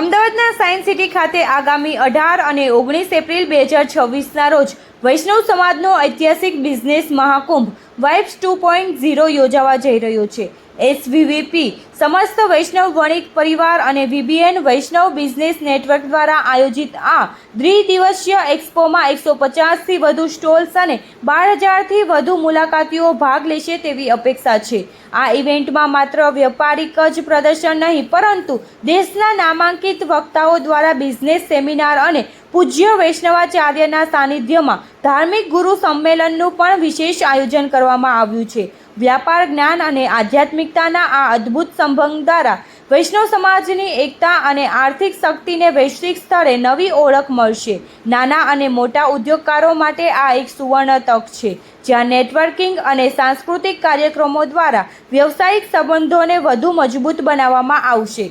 અમદાવાદના science city ખાતે આગામી 18 અને 19 એપ્રિલ 2026ના રોજ વૈષ્ણવ સમાજનો ઐતિહાસિક બિઝનેસ મહાકુંભ વાઇબ્સ 2.0 યોજાવા જઈ રહ્યો છે। એસવીવીપી સમસ્ત વૈષ્ણવ વણિક પરિવાર અને વીબીએન વૈષ્ણવ બિઝનેસ નેટવર્ક દ્વારા આયોજિત આ દ્વિદિવસીય એક્સપોમાં 150થી વધુ સ્ટોલ્સ અને 12,000થી વધુ મુલાકાતીઓ ભાગ લેશે તેવી અપેક્ષા છે। આ ઇવેન્ટમાં માત્ર વ્યાપારિક જ પ્રદર્શન નહીં પરંતુ દેશના નામાંકિત વક્તાઓ દ્વારા બિઝનેસ સેમિનાર અને પૂજ્ય વૈષ્ણવાચાર્યના સાનિધ્યમાં ધાર્મિક ગુરુ સંમેલનનું પણ વિશેષ આયોજન કરવામાં આવ્યું છે। વ્યાપાર જ્ઞાન અને આધ્યાત્મિકતાના આ અદ્ભુત સંગમ દ્વારા વૈષ્ણવ સમાજની એકતા અને આર્થિક શક્તિને વૈશ્વિક સ્તરે નવી ઓળખ મળશે। નાના અને મોટા ઉદ્યોગકારો માટે આ એક સુવર્ણ તક છે જ્યાં નેટવર્કિંગ અને સાંસ્કૃતિક કાર્યક્રમો દ્વારા વ્યવસાયિક સંબંધોને વધુ મજબૂત બનાવવામાં આવશે।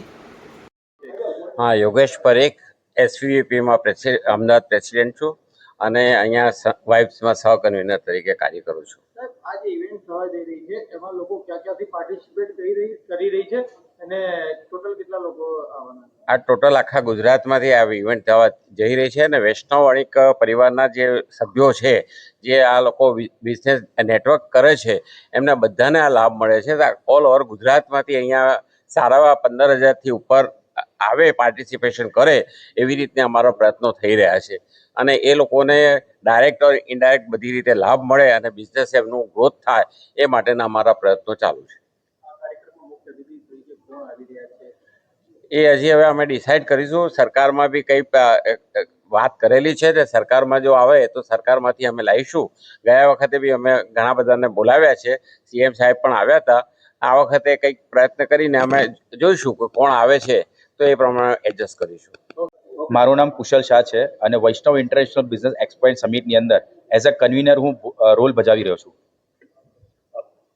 हाँ, योगेश परेख एसवीपी में अमदावाद प्रेसिडेंट छूँ અને અહીંયા વાઇબ્સમાં સહ કન્વીનર તરીકે કાર્ય કરું છું। आज इवेंट થવા જઈ રહી છે એમાં લોકો ક્યાંથી પાર્ટિસિપેટ કરી રહી છે અને ટોટલ કેટલા લોકો આવવાના છે? આ ટોટલ આખા ગુજરાતમાંથી આ ઇવેન્ટ થવા જઈ રહી છે અને વૈષ્ણવ વણિક પરિવારના જે સભ્યો છે જે આ લોકો બિઝનેસ નેટવર્ક કરે છે એમને બધાને આ લાભ મળે છે। ઓલ ઓવર ગુજરાતમાંથી અહીંયા સારા 15,000થી ઉપર આવે પાર્ટિસિપેશન કરે એવી રીતે અમારા પ્રયત્નો થઈ રહ્યા છે અને એ લોકોને ડાયરેક્ટ ઓર ઇનડાયરેક્ટ બધી રીતે લાભ મળે અને બિઝનેસ એમનું ગ્રોથ થાય એ માટેના અમારા પ્રયત્નો ચાલુ છે। એ હજી હવે અમે ડિસાઇડ કરીશું। સરકારમાં બી કંઈ વાત કરેલી છે તે સરકારમાં જો આવે તો સરકારમાંથી અમે લાવીશું। ગયા વખતે બી અમે ઘણા બધાને બોલાવ્યા છે, સીએમ સાહેબ પણ આવ્યા હતા। આ વખતે કંઈક પ્રયત્ન કરીને અમે જોઈશું કે કોણ આવે છે તો એ પ્રમાણે એડજસ્ટ કરીશું। મારું નામ કુશલ શાહ છે અને વૈષ્ણવ ઇન્ટરનેશનલ બિઝનેસ એક્સપો એન્ડ સમિટની અંદર એઝ અ કન્વીનર હું રોલ બજાવી રહ્યો છું।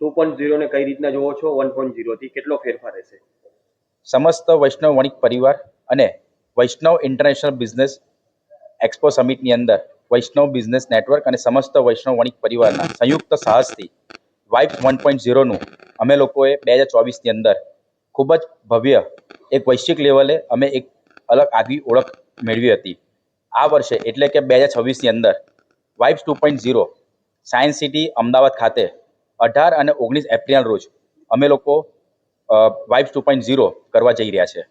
2.0 ને કઈ રીતના જોવો છો? 1.0 થી કેટલો ફેરફાર રહેશે? સમસ્ત વૈષ્ણવ વણિક પરિવાર અને વૈષ્ણવ ઇન્ટરનેશનલ બિઝનેસ એક્સપો સમિટની અંદર વૈષ્ણવ બિઝનેસ નેટવર્ક અને સમસ્ત વૈષ્ણવ વણિક પરિવારના સંયુક્ત સાહસથી વાઇબ્સ 1.0નું અમે લોકોએ 2024ની અંદર ખૂબ જ ભવ્ય એક વૈશ્વિક લેવલે અમે એક અલગ આગવી ઓળખ મેળવી હતી। આ વર્ષે એટલે કે 2026ની અંદર વાઇબ્સ 2.0 સાયન્સ સિટી અમદાવાદ ખાતે 18 અને 19 એપ્રિલ રોજ અમે લોકો વાઇબ્સ 2.0 કરવા જઈ રહ્યા છે।